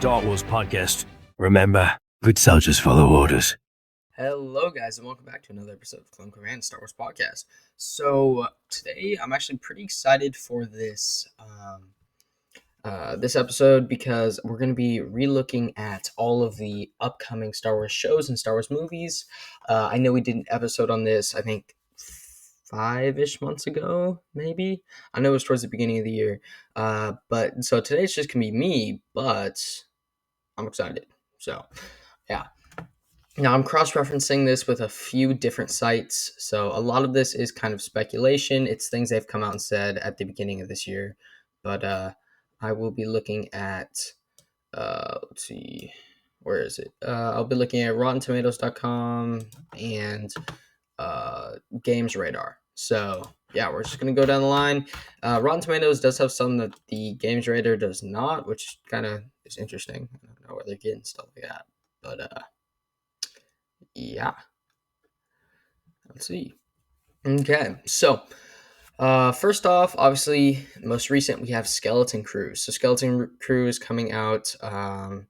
Star Wars podcast. Remember, good soldiers follow orders. Hello, guys, and welcome back to another episode of Clone Command Star Wars Podcast. So today, I'm actually pretty excited for this this episode because we're going to be relooking at all of the upcoming Star Wars shows and Star Wars movies. I know we did an episode on this, I think, 5-ish months ago, maybe. I know it was towards the beginning of the year. But so today's just going to be me, but I'm excited. So, yeah. Now, I'm cross-referencing this with a few different sites, so a lot of this is kind of speculation. It's things they've come out and said at the beginning of this year, but I will be looking at, let's see, where is it? I'll be looking at RottenTomatoes.com and Games Radar. So, yeah, we're just going to go down the line. Rotten Tomatoes does have some that the Games Radar does not, which kind of is interesting. I don't know where they're getting stuff like that, but yeah. Let's see. Okay, so first off, obviously, most recent we have Skeleton Crew. So Skeleton Crew is coming out, I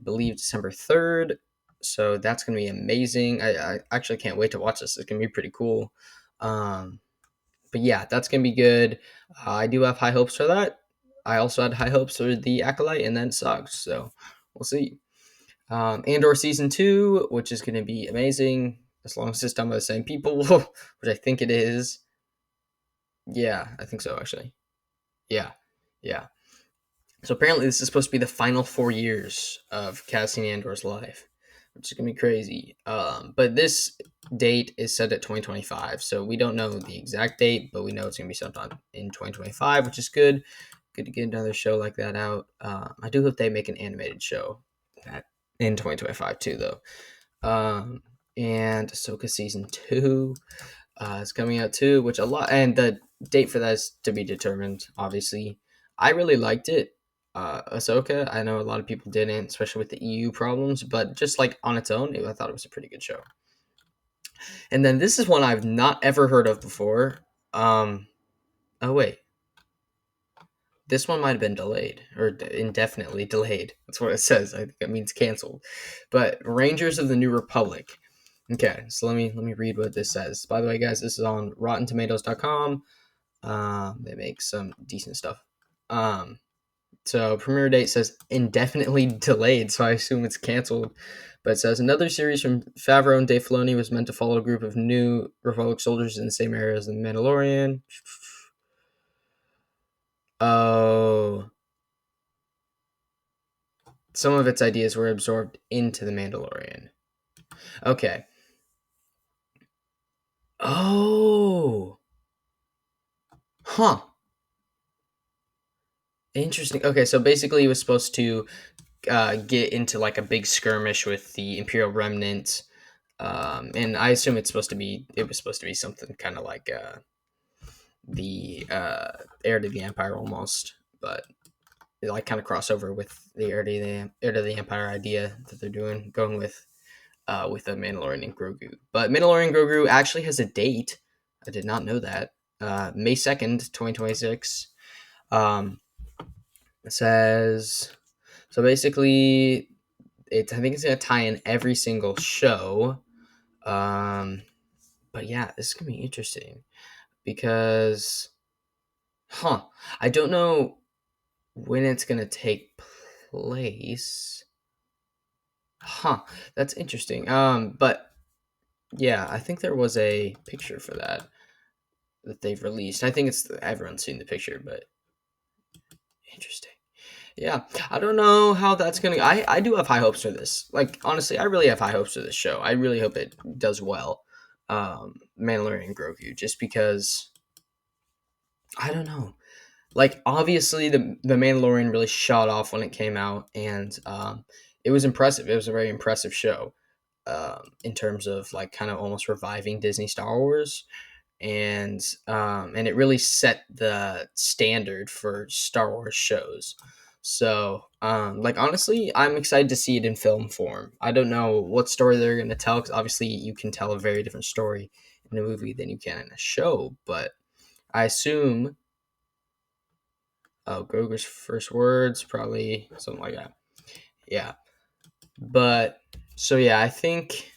believe, December 3rd. So that's going to be amazing. I actually can't wait to watch this. It's going to be pretty cool. But yeah, that's going to be good. I do have high hopes for that. I also had high hopes for The Acolyte, and then it sucks. So we'll see. Andor Season 2, which is going to be amazing, as long as it's done by the same people, which I think it is. Yeah, I think so, actually. Yeah. So apparently this is supposed to be the final 4 years of Cassian Andor's life, which is going to be crazy. But this date is set at 2025, so we don't know the exact date, but we know it's going to be sometime in 2025, which is good. Good to get another show like that out. I do hope they make an animated show that in 2025 too, though. And Ahsoka Season 2 is coming out too, which a lot, and the date for that is to be determined, obviously. I really liked it. Ahsoka, I know a lot of people didn't, especially with the EU problems, but just like on its own, I thought it was a pretty good show. And then this is one I've not ever heard of before. Oh, wait. This one might have been delayed or indefinitely delayed. That's what it says. I think it means canceled. But Rangers of the New Republic. Okay, so let me read what this says. By the way, guys, this is on RottenTomatoes.com. They make some decent stuff. So premiere date says indefinitely delayed, so I assume it's canceled. But it says another series from Favreau and Dave Filoni was meant to follow a group of new Republic soldiers in the same area as the Mandalorian. Oh, some of its ideas were absorbed into the Mandalorian. Okay. Oh. Huh. Interesting. Okay, so basically, he was supposed to get into like a big skirmish with the Imperial Remnant, and I assume it was supposed to be something kind of like the Heir to the Empire almost, but it like kind of crossover with the Heir to the Empire idea that they're going with a Mandalorian and Grogu. But Mandalorian Grogu actually has a date. I did not know that. May 2nd, 2026. It says, so basically, I think it's going to tie in every single show. But yeah, this is going to be interesting because, I don't know when it's going to take place. That's interesting. But yeah, I think there was a picture for that they've released. I think everyone's seen the picture, but interesting. Yeah, I don't know how that's gonna. I do have high hopes for this. Like honestly, I really have high hopes for this show. I really hope it does well. Mandalorian and Grogu, just because I don't know. Like obviously, the Mandalorian really shot off when it came out, and it was impressive. It was a very impressive show. In terms of like kind of almost reviving Disney Star Wars, and it really set the standard for Star Wars shows. So, like honestly, I'm excited to see it in film form. I don't know what story they're going to tell because obviously you can tell a very different story in a movie than you can in a show. But I assume, Grogu's first words probably something like that. Yeah. But so yeah, I think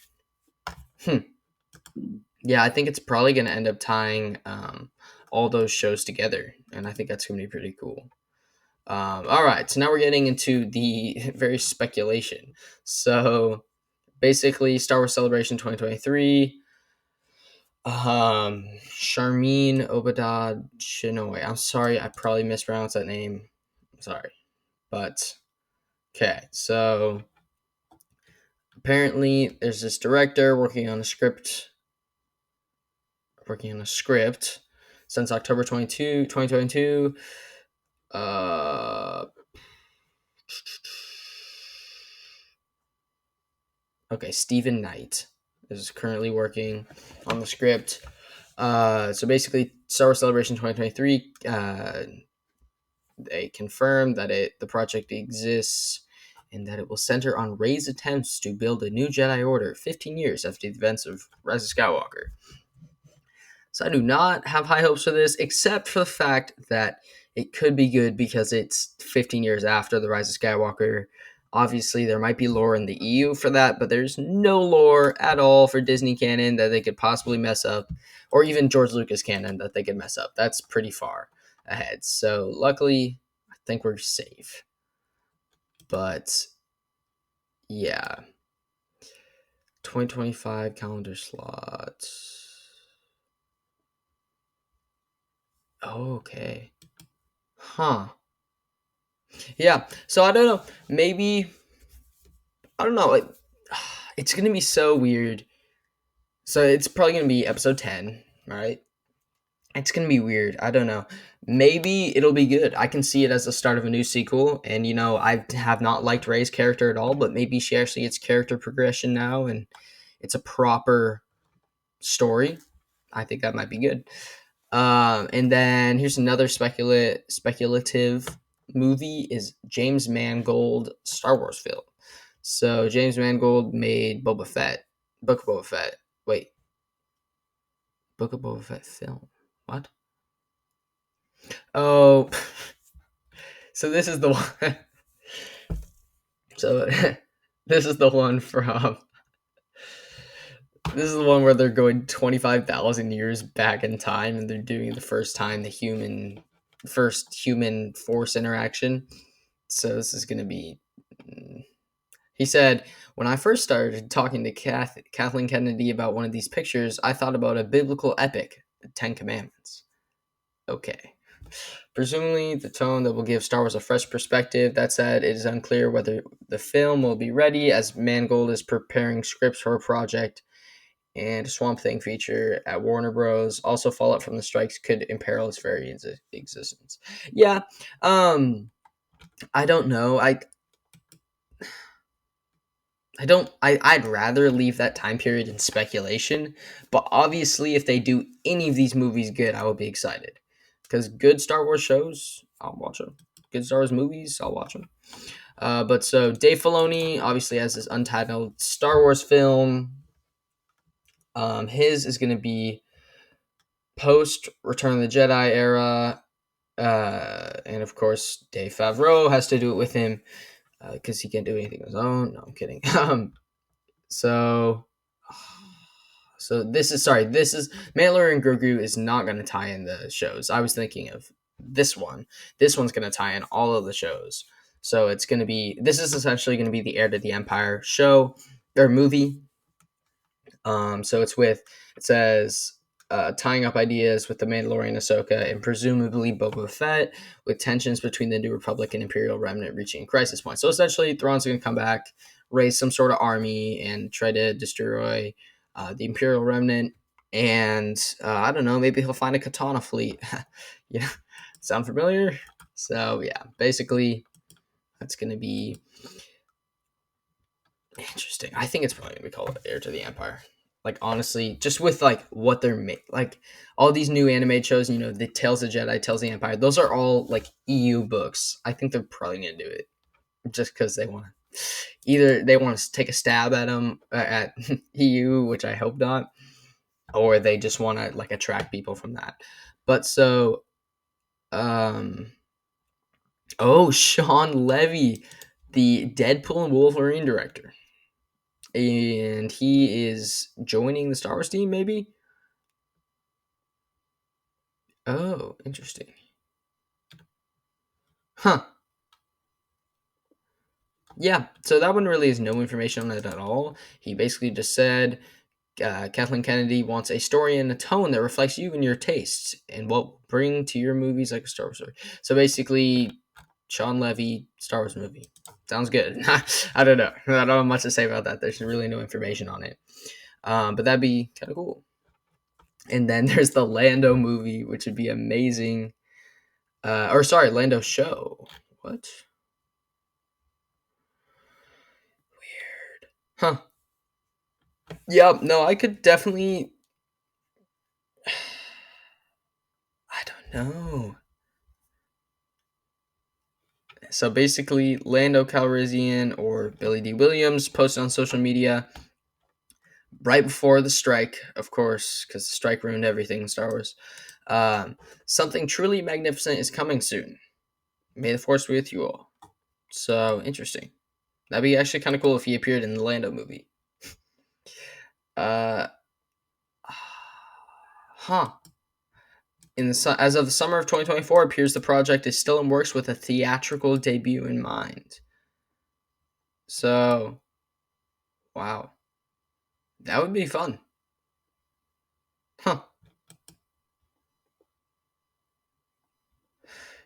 I think it's probably going to end up tying all those shows together, and I think that's going to be pretty cool. All right, so now we're getting into the very speculation. So basically, Star Wars Celebration 2023. Charmin Obadad Chinoy. I'm sorry, I probably mispronounced that name. I'm sorry, but okay. So apparently, there's this director working on a script since October 2022. Uh, okay, Stephen Knight is currently working on the script. So basically, Star Wars Celebration 2023, they confirmed that the project exists and that it will center on Rey's attempts to build a new Jedi Order 15 years after the events of Rise of Skywalker. So I do not have high hopes for this, except for the fact that it could be good because it's 15 years after the Rise of Skywalker. Obviously, there might be lore in the EU for that, but there's no lore at all for Disney canon that they could possibly mess up, or even George Lucas canon that they could mess up. That's pretty far ahead. So luckily, I think we're safe. But yeah, 2025 calendar slots. Okay. Huh. Yeah. So I don't know. Maybe I don't know. Like, it's gonna be so weird. So it's probably gonna be episode 10, right? It's gonna be weird. I don't know. Maybe it'll be good. I can see it as the start of a new sequel. And I have not liked Rey's character at all, but maybe she actually gets character progression now, and it's a proper story. I think that might be good. And then here's another speculative movie is James Mangold Star Wars film. So James Mangold made Book of Boba Fett. Wait, Book of Boba Fett film. What? Oh, so this is the one. So this is the one from. This is the one where they're going 25,000 years back in time, and they're doing the first human force interaction. So this is gonna be. He said, "When I first started talking to Kathleen Kennedy about one of these pictures, I thought about a biblical epic, the Ten Commandments." Okay. Presumably, the tone that will give Star Wars a fresh perspective. That said, it is unclear whether the film will be ready, as Mangold is preparing scripts for a project and a Swamp Thing feature at Warner Bros. Also, fallout from the strikes could imperil its very existence. Yeah, I don't know. I don't. I'd rather leave that time period in speculation. But obviously, if they do any of these movies good, I will be excited. Because good Star Wars shows, I'll watch them. Good Star Wars movies, I'll watch them. But so Dave Filoni obviously has this untitled Star Wars film. His is going to be post Return of the Jedi era, and of course Dave Favreau has to do it with him because he can't do anything on his own. No, I'm kidding. So, this is Mandalorian Grogu is not going to tie in the shows. I was thinking of this one. This one's going to tie in all of the shows. So this is essentially going to be the Heir to the Empire show or movie. So it says tying up ideas with the Mandalorian, Ahsoka, and presumably Boba Fett, with tensions between the New Republic and Imperial Remnant reaching a crisis point. So essentially, Thrawn's going to come back, raise some sort of army, and try to destroy the Imperial Remnant. And I don't know, maybe he'll find a Katana fleet. Yeah, sound familiar? So yeah, basically, that's going to be interesting. I think it's probably going to be called Heir to the Empire. Like, honestly, just with like what they're like all these new animated shows, the Tales of Jedi, Tales of the Empire, those are all like EU books. I think they're probably gonna do it just because they want to. Either they want to take a stab at them at EU, which I hope not, or they just want to like attract people from that. But so, oh, Sean Levy, the Deadpool and Wolverine director. And he is joining the Star Wars team, maybe? Oh, interesting. Huh. Yeah, so that one really has no information on it at all. He basically just said Kathleen Kennedy wants a story and a tone that reflects you and your tastes and what will bring to your movies like a Star Wars story. So basically, Sean Levy, Star Wars movie. Sounds good. I don't know. I don't have much to say about that. There's really no information on it. But that'd be kind of cool. And then there's the Lando movie, which would be amazing. Lando show. What? Weird. Huh. Yeah, no, I could definitely. I don't know. So basically, Lando Calrissian or Billy D. Williams posted on social media right before the strike, of course, because the strike ruined everything in Star Wars. Something truly magnificent is coming soon. May the Force be with you all. So interesting. That'd be actually kind of cool if he appeared in the Lando movie. Uh, huh. As of the summer of 2024, appears the project is still in works with a theatrical debut in mind. So, wow, that would be fun. Huh.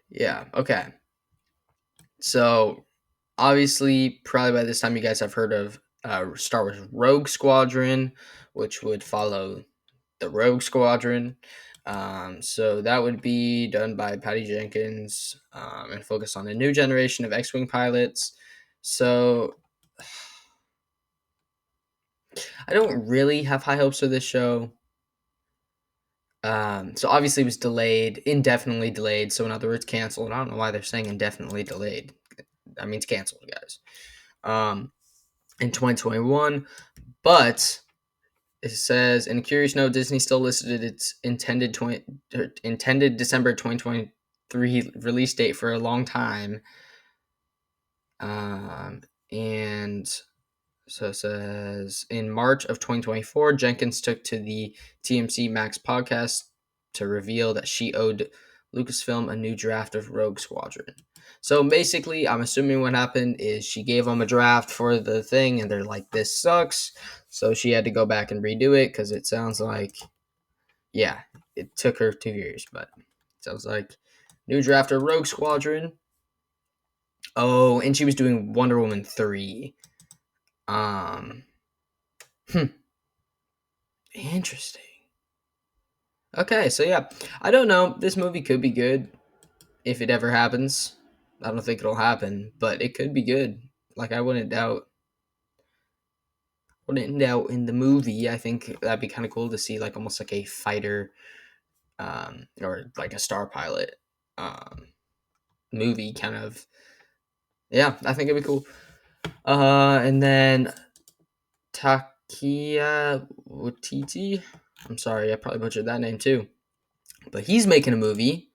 Yeah. Okay. So, obviously, probably by this time, you guys have heard of Star Wars Rogue Squadron, which would follow the Rogue Squadron. So that would be done by Patty Jenkins and focus on a new generation of X-wing pilots. So I don't really have high hopes for this show. So obviously it was delayed, indefinitely delayed. So in other words, canceled. I don't know why they're saying indefinitely delayed. That means canceled, guys. In 2021, but it says in a curious note, Disney still listed its intended December 2023 release date for a long time. And so it says in March of 2024, Jenkins took to the TMC Max podcast to reveal that she owed Lucasfilm a new draft of Rogue Squadron. So basically, I'm assuming what happened is she gave them a draft for the thing, and they're like, "This sucks." So she had to go back and redo it because it sounds like, yeah, it took her 2 years, but it sounds like new draft of Rogue Squadron. Oh, and she was doing Wonder Woman 3. Um, Interesting. Okay, so yeah, I don't know. This movie could be good if it ever happens. I don't think it'll happen, but it could be good. Like I wouldn't doubt in the movie. I think that'd be kind of cool to see, like almost like a fighter, or like a star pilot, movie kind of. Yeah, I think it'd be cool. And then Takia Waititi. I'm sorry, I probably butchered that name too. But he's making a movie.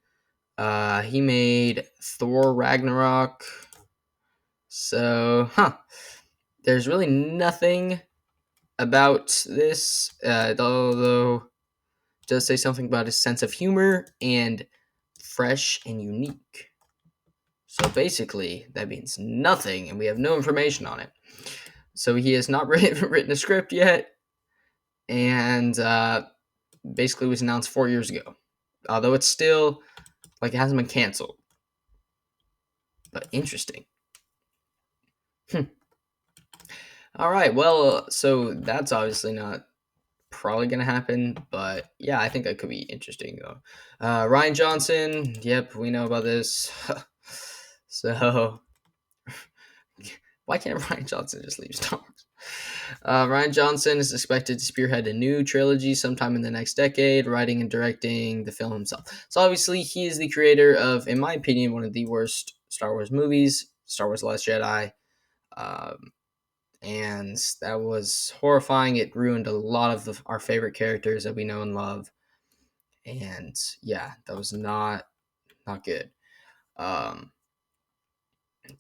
He made Thor Ragnarok. So, there's really nothing about this, although it does say something about his sense of humor and fresh and unique. So basically, that means nothing, and we have no information on it. So he has not written a script yet, and basically was announced 4 years ago. Although it's still, like, it hasn't been canceled. But interesting. All right, well, so that's obviously not probably gonna happen, but yeah, I think that could be interesting though. Ryan Johnson, yep, we know about this. So why can't Ryan Johnson just leave Star Wars? Ryan Johnson is expected to spearhead a new trilogy sometime in the next decade, writing and directing the film himself. So obviously, he is the creator of, in my opinion, one of the worst Star Wars movies, Star Wars: The Last Jedi. And that was horrifying. It ruined a lot of our favorite characters that we know and love, and yeah, that was not good. Um,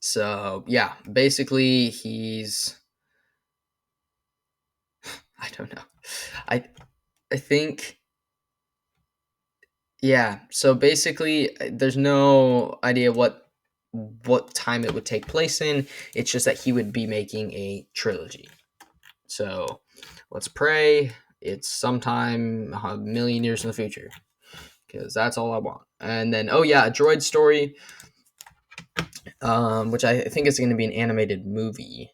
So yeah, basically he's I don't know. I I think yeah. So basically, there's no idea what time it would take place in. It's just that he would be making a trilogy. So let's pray it's sometime a million years in the future, because that's all I want. And then oh yeah, a droid story, which I think is going to be an animated movie.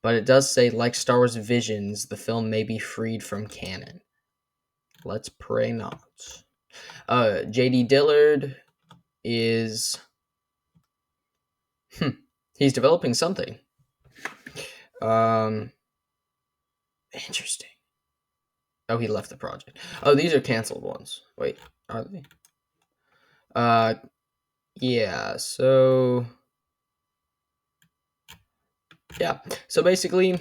But it does say, like Star Wars Visions, the film may be freed from canon. Let's pray not. J.D. Dillard is he's developing something. Um, interesting. Oh, he left the project. Oh, these are canceled ones. Wait, are they? Uh, yeah. So yeah. So basically,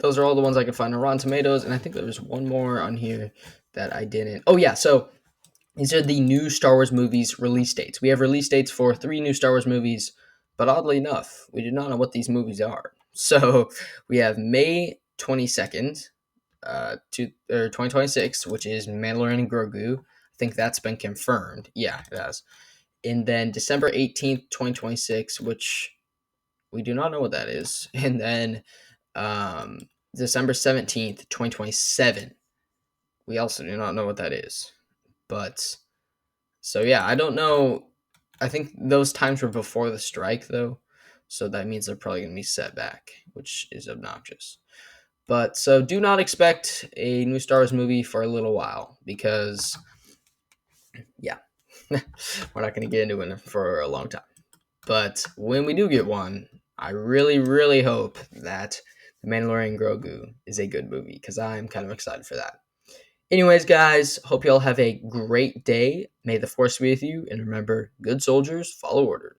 those are all the ones I could find on Rotten Tomatoes, and I think there was one more on here that I didn't. Oh yeah. So these are the new Star Wars movies release dates. We have release dates for 3 new Star Wars movies, but oddly enough, we do not know what these movies are. So we have May 22nd, 2026, which is Mandalorian and Grogu. I think that's been confirmed. Yeah, it has. And then December 18th, 2026, which we do not know what that is. And then um, December 17th, 2027. We also do not know what that is. But so yeah, I don't know. I think those times were before the strike though. So that means they're probably going to be set back, which is obnoxious. But so do not expect a new Star Wars movie for a little while because yeah, we're not going to get into it for a long time. But when we do get one, I really, really hope that The Mandalorian Grogu is a good movie because I'm kind of excited for that. Anyways, guys, hope you all have a great day. May the force be with you, and remember, good soldiers follow orders.